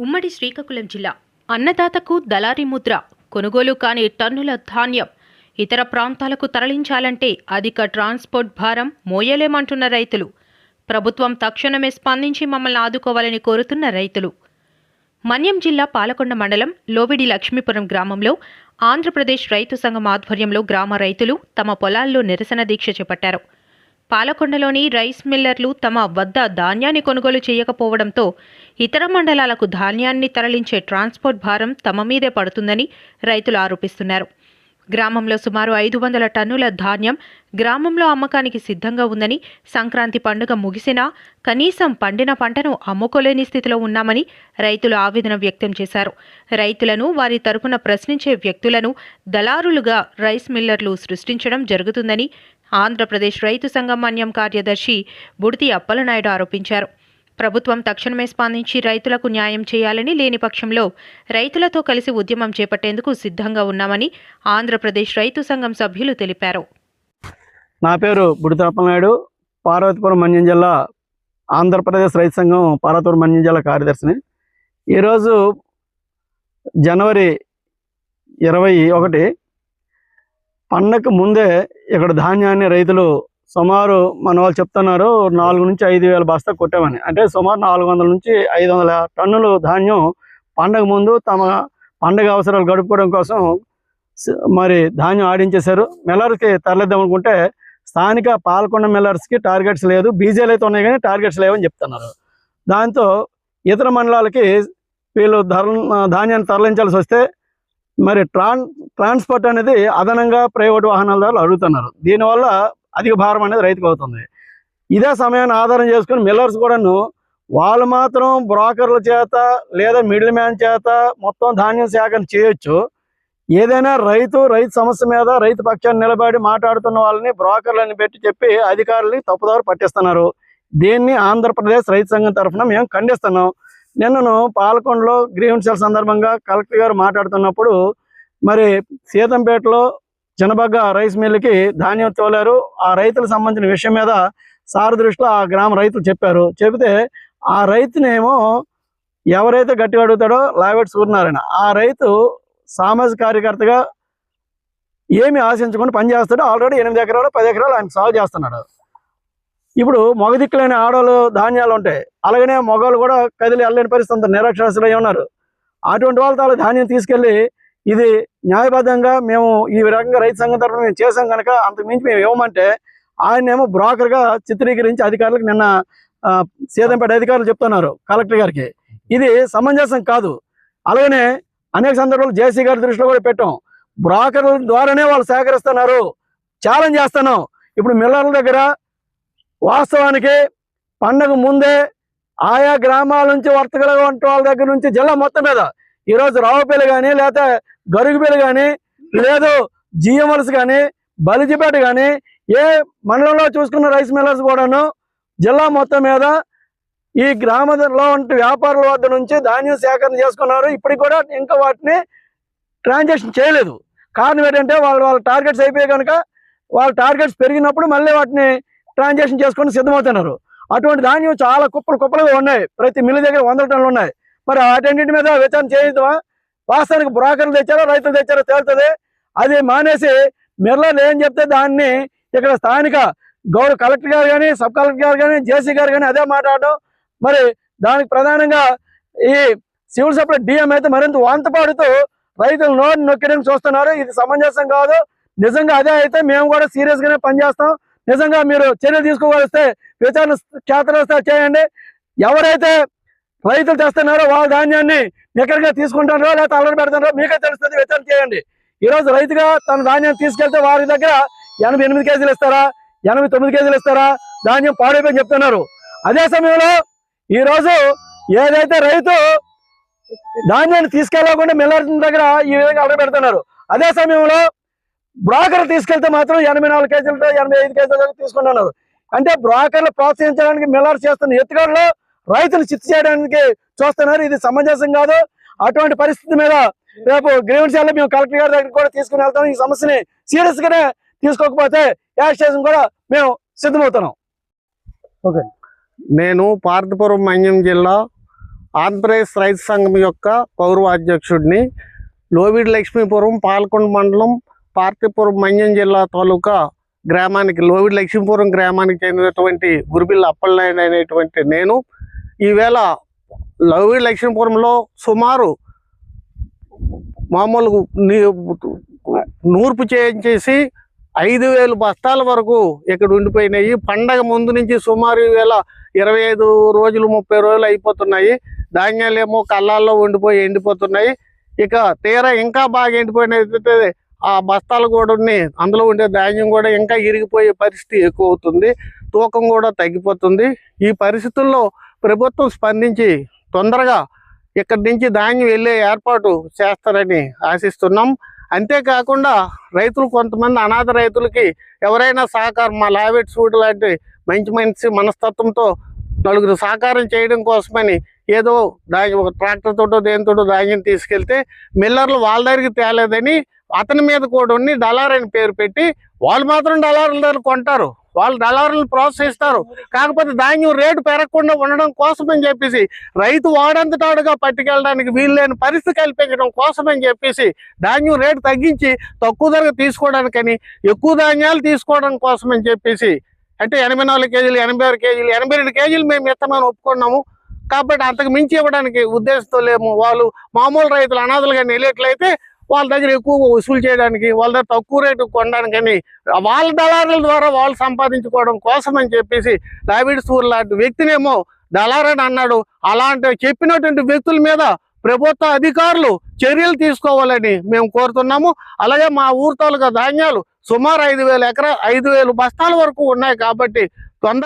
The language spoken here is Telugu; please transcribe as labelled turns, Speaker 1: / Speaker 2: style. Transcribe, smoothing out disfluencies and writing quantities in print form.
Speaker 1: ఉమ్మడి శ్రీకాకుళం జిల్లా అన్నదాతకు దళారీ ముద్ర కొనుగోలు కాని టన్నుల ధాన్యం ఇతర ప్రాంతాలకు తరలించాలంటే అధిక ట్రాన్స్పోర్ట్ భారం మోయలేమంటున్న రైతులు. ప్రభుత్వం తక్షణమే స్పందించి మమ్మల్ని ఆదుకోవాలని కోరుతున్న రైతులు. మన్యం జిల్లా పాలకొండ మండలం లోవిడి లక్ష్మీపురం గ్రామంలో ఆంధ్రప్రదేశ్ రైతు సంఘం ఆధ్వర్యంలో గ్రామ రైతులు తమ పొలాల్లో నిరసన దీక్ష చేపట్టారు. పాలకొండలోని రైస్ మిల్లర్లు తమ వద్ద ధాన్యాన్ని కొనుగోలు చేయకపోవడంతో ఇతర మండలాలకు ధాన్యాన్ని తరలించే ట్రాన్స్పోర్ట్ భారం తమ మీదే పడుతుందని రైతులు ఆరోపిస్తున్నారు. గ్రామంలో సుమారు 500 టన్నుల ధాన్యం గ్రామంలో అమ్మకానికి సిద్ధంగా ఉందని, సంక్రాంతి పండుగ ముగిసినా కనీసం పండిన పంటను అమ్ముకోలేని స్థితిలో ఉన్నామని రైతులు ఆవేదన వ్యక్తం చేశారు. రైతులను, వారి తరపున ప్రశ్నించే వ్యక్తులను దళారులుగా రైస్ మిల్లర్లు సృష్టించడం జరుగుతుందని ఆంధ్రప్రదేశ్ రైతు సంఘం మన్యం కార్యదర్శి బుడితి అప్పలనాయుడు ఆరోపించారు. ప్రభుత్వం తక్షణమే స్పందించి రైతులకు న్యాయం చేయాలని, లేని పక్షంలో రైతులతో కలిసి ఉద్యమం చేపట్టేందుకు సిద్ధంగా ఉన్నామని ఆంధ్రప్రదేశ్ రైతు సంఘం సభ్యులు తెలిపారు.
Speaker 2: నా పేరు బుడితి అప్పలనాయుడు, పార్వతీపురం మన్యం జిల్లా ఆంధ్రప్రదేశ్ రైతు సంఘం పార్వతీపురం మన్యం జిల్లా కార్యదర్శిని. ఈరోజు జనవరి 21 పండగకు ముందే ఇక్కడ ధాన్యాన్ని రైతులు సుమారు మన వాళ్ళు చెప్తున్నారు 4 నుంచి 5,000 బస్తా కొట్టామని. అంటే సుమారు 400 నుంచి 500 టన్నులు ధాన్యం పండగ ముందు తమ పండగ అవసరాలు గడుపుకోవడం కోసం మరి ధాన్యం ఆడించేశారు. మిల్లర్స్కి తరలిద్దాం అనుకుంటే స్థానిక పాలకొండ మిల్లర్స్కి టార్గెట్స్ లేదు, బీజేలు అయితే ఉన్నాయి కానీ టార్గెట్స్ లేవని చెప్తున్నారు. దాంతో ఇతర మండలాలకి వీళ్ళు ధాన్యాన్ని తరలించాల్సి వస్తే మరి ట్రాన్స్పోర్ట్ అనేది అదనంగా ప్రైవేట్ వాహనాల ద్వారా అడుగుతున్నారు. దీనివల్ల అధిక భారం అనేది రైతుకు అవుతుంది. ఇదే సమయాన్ని ఆధారం చేసుకుని మిల్లర్స్ కూడాను వాళ్ళు మాత్రం బ్రోకర్ల చేత లేదా మిడిల్ మ్యాన్ చేత మొత్తం ధాన్యం సేకరణ చేయొచ్చు. ఏదైనా రైతు సమస్య మీద రైతు పక్షాన్ని నిలబడి మాట్లాడుతున్న వాళ్ళని బ్రోకర్లని పెట్టి చెప్పి అధికారులని తప్పుదారు పట్టిస్తున్నారు. దీన్ని ఆంధ్రప్రదేశ్ రైతు సంఘం తరఫున మేము ఖండిస్తున్నాం. నిన్నను పాలకొండలో గ్రీవెన్సీల సందర్భంగా కలెక్టర్ గారు మాట్లాడుతున్నప్పుడు మరి సీతంపేటలో చినబగ్గ రైస్ మిల్లుకి ధాన్యం తోలారు. ఆ రైతులకు సంబంధించిన విషయం మీద సార్ దృష్టిలో ఆ గ్రామ రైతులు చెప్పారు. చెబితే ఆ రైతునేమో ఎవరైతే గట్టిగా అడుగుతాడో లావెట్ సూర్యనారాయణ, ఆ రైతు సామాజిక కార్యకర్తగా ఏమి ఆశించకుండా పనిచేస్తాడు. ఆల్రెడీ 8 ఎకరాలు 10 ఎకరాలు ఆయన సాగు చేస్తున్నాడు. ఇప్పుడు మగదిక్కులేని ఆడవాళ్ళు ధాన్యాలు ఉంటాయి, అలాగనే మగవాళ్ళు కూడా కదిలి వెళ్ళలేని పరిస్థితి, నిరక్షరాస్యులు అయి ఉన్నారు. అటువంటి వాళ్ళతో ధాన్యం తీసుకెళ్ళి ఇది న్యాయబద్ధంగా మేము ఈ రకంగా రైతు సంఘం తరఫున మేము చేసాం కనుక అంతకుమించి మేము ఇవ్వమంటే ఆయనేమో బ్రోకర్గా చిత్రీకరించి అధికారులకు నిన్న సీతంపేట అధికారులు చెప్తున్నారు కలెక్టర్ గారికి. ఇది సమంజసం కాదు. అలాగనే అనేక సందర్భాలు జేసీ గారి దృష్టిలో కూడా పెట్టాం. బ్రోకర్ల ద్వారానే వాళ్ళు సేకరిస్తున్నారు. ఛాలెంజ్ చేస్తున్నాం. ఇప్పుడు మిల్లర్ల దగ్గర వాస్తవానికి పండగ ముందే ఆయా గ్రామాల నుంచి వర్తకుల వంటి వాళ్ళ దగ్గర నుంచి జిల్లా మొత్తం మీద ఈరోజు రావుపల్లి కానీ, లేకపోతే గరుగుపల్లి కానీ, లేదు జిఎంఎల్స్ కానీ, బలిజిపేట కానీ, ఏ మండలంలో చూసుకున్న రైస్ మిల్లర్స్ కూడాను జిల్లా మొత్తం మీద ఈ గ్రామంలో ఉంటే వ్యాపారుల వద్ద నుంచి ధాన్యం సేకరణ చేసుకున్నారు. ఇప్పటికి కూడా ఇంకా వాటిని ట్రాన్సాక్షన్ చేయలేదు. కారణం ఏంటంటే వాళ్ళ టార్గెట్స్ అయిపోయాయి కనుక వాళ్ళ టార్గెట్స్ పెరిగినప్పుడు మళ్ళీ వాటిని ట్రాన్సాక్షన్ చేసుకొని సిద్ధమవుతున్నారు. అటువంటి ధాన్యం చాలా కుప్పలుగా ఉన్నాయి. ప్రతి మిల్లు దగ్గర 100 టన్నులు ఉన్నాయి. మరి వాటన్నింటి మీద విచారణ చేయద్దామా? వాస్తవానికి బ్రోకర్లు తెచ్చారో రైతులు తెచ్చారో తేలుతుంది. అది మానేసి మిల్లర్లు ఏం చెప్తే దాన్ని ఇక్కడ స్థానిక గౌరవ కలెక్టర్ గారు కానీ, సబ్ కలెక్టర్ గారు కానీ, జేసీ గారు కానీ అదే మాట్లాడడం. మరి దానికి ప్రధానంగా ఈ సివిల్ సప్లై డిఎం అయితే మరింత వంత పాడుతూ రైతులు నోరు నొక్కడానికి చూస్తున్నారు. ఇది సమంజసం కాదు. నిజంగా అదే అయితే మేము కూడా సీరియస్ గానే పనిచేస్తాం. నిజంగా మీరు చర్యలు తీసుకోగలిస్తే విచారణ క్షేత్రస్థాయి చేయండి. ఎవరైతే రైతులు తెస్తున్నారో వాళ్ళ ధాన్యాన్ని నికరంగా తీసుకుంటారో లేకపోతే అల్లరి పెడుతున్నారో మీకే తెలుస్తుంది. విచారణ చేయండి. ఈరోజు రైతుగా తన ధాన్యాన్ని తీసుకెళ్తే వారి దగ్గర 88 కేజీలు ఇస్తారా, 89 కేజీలు ఇస్తారా, ధాన్యం పాడైపోయి చెప్తున్నారు. అదే సమయంలో ఈరోజు ఏదైతే రైతు ధాన్యాన్ని తీసుకెళ్లకుండా మిల్లర్ దగ్గర ఈ విధంగా అల్లరి పెడుతున్నారు. అదే సమయంలో బ్రోకర్లు తీసుకెళ్తే మాత్రం 84 కేజీలతో 85 కేజీలతో తీసుకుంటున్నారు. అంటే బ్రోకర్లు ప్రోత్సహించడానికి మిల్లర్స్ చేస్తున్న ఎత్తుగడలో రైతులు చిత్తు చేయడానికి చూస్తున్నారు. ఇది సమంజసం కాదు. అటువంటి పరిస్థితి మీద రేపు గ్రీవెన్సీలో మేము కలెక్టర్ గారి దగ్గర కూడా తీసుకుని వెళ్తాం. ఈ సమస్యని సీరియస్ గానే తీసుకోకపోతే యాక్షన్ కూడా మేము సిద్ధమవుతున్నాం.
Speaker 3: ఓకే. నేను పార్వతీపురం మన్యం జిల్లా ఆంధ్రప్రదేశ్ రైతు సంఘం యొక్క గౌరవ అధ్యక్షుడిని. లోవిడి లక్ష్మీపురం పాలకొండ మండలం పార్తీపురం మన్యం జిల్లా తాలూకా గ్రామానికి, లోవిడి లక్ష్మీపురం గ్రామానికి చెందినటువంటి గురిబిల్ల అప్పలనాయుడు అనేటువంటి నేను ఈవేళ లోవిడి లక్ష్మీపురంలో సుమారు మామూలు నూర్పు చేయించేసి 5,000 బస్తాల వరకు ఇక్కడ ఉండిపోయినాయి. పండగ ముందు నుంచి సుమారు ఈవేళ 25 రోజులు 30 రోజులు అయిపోతున్నాయి. ధాన్యాలు ఏమో కళ్ళాల్లో ఉండిపోయి ఎండిపోతున్నాయి. ఇక తీరా ఇంకా బాగా ఎండిపోయినట్లయితే ఆ బస్తాలు కూడా అందులో ఉండే ధాన్యం కూడా ఇంకా ఇరిగిపోయే పరిస్థితి ఎక్కువ అవుతుంది. తూకం కూడా తగ్గిపోతుంది. ఈ పరిస్థితుల్లో ప్రభుత్వం స్పందించి తొందరగా ఇక్కడి నుంచి ధాన్యం వెళ్ళే ఏర్పాటు చేస్తారని ఆశిస్తున్నాం. అంతేకాకుండా రైతులు, కొంతమంది అనాథ రైతులకి ఎవరైనా సహకారం, మా లావెట్ సూడ్ లాంటి మంచి మనస్తత్వంతో నలుగురు సహకారం చేయడం కోసమని ఏదో ఒక ట్రాక్టర్ తోటో దేనితోటో ధాన్యం తీసుకెళ్తే మిల్లర్లు వాళ్ళ దగ్గరికి తేలేదని అతని మీద కూడా డలార్ అని పేరు పెట్టి వాళ్ళు మాత్రం డలార్ల దగ్గర కొంటారు, వాళ్ళు డలార్లను ప్రోత్సహిస్తారు. కాకపోతే ధాన్యం రేటు పెరగకుండా ఉండడం కోసమని చెప్పేసి రైతు వాడంతటాడుగా పట్టుకెళ్ళడానికి వీలు లేని పరిస్థితి కల్పించడం కోసమని చెప్పేసి ధాన్యం రేటు తగ్గించి తక్కువ ధరకు తీసుకోవడానికని ఎక్కువ ధాన్యాలు తీసుకోవడం కోసమని చెప్పేసి, అంటే 84 కేజీలు, 86 కేజీలు, 82 కేజీలు మేము ఇస్తామని ఒప్పుకున్నాము. కాబట్టి అంతకు మించి ఇవ్వడానికి ఉద్దేశంతో లేము. వాళ్ళు మామూలు రైతులు అనాథలుగా నిలేట్లయితే వాళ్ళ దగ్గర ఎక్కువ వసూలు చేయడానికి, వాళ్ళ దగ్గర తక్కువ రేటు కొనడానికని వాళ్ళ దళారుల ద్వారా వాళ్ళు సంపాదించుకోవడం కోసం అని చెప్పేసి లావిడ్ సూర్ లాంటి వ్యక్తినేమో దళార్ అని అన్నాడు. అలాంటి చెప్పినటువంటి వ్యక్తుల మీద ప్రభుత్వ అధికారులు చర్యలు తీసుకోవాలని మేము కోరుతున్నాము. అలాగే మా ఊరు తాలూకా ధాన్యాలు సుమారు 5,000 బస్తాల వరకు ఉన్నాయి. కాబట్టి తొందర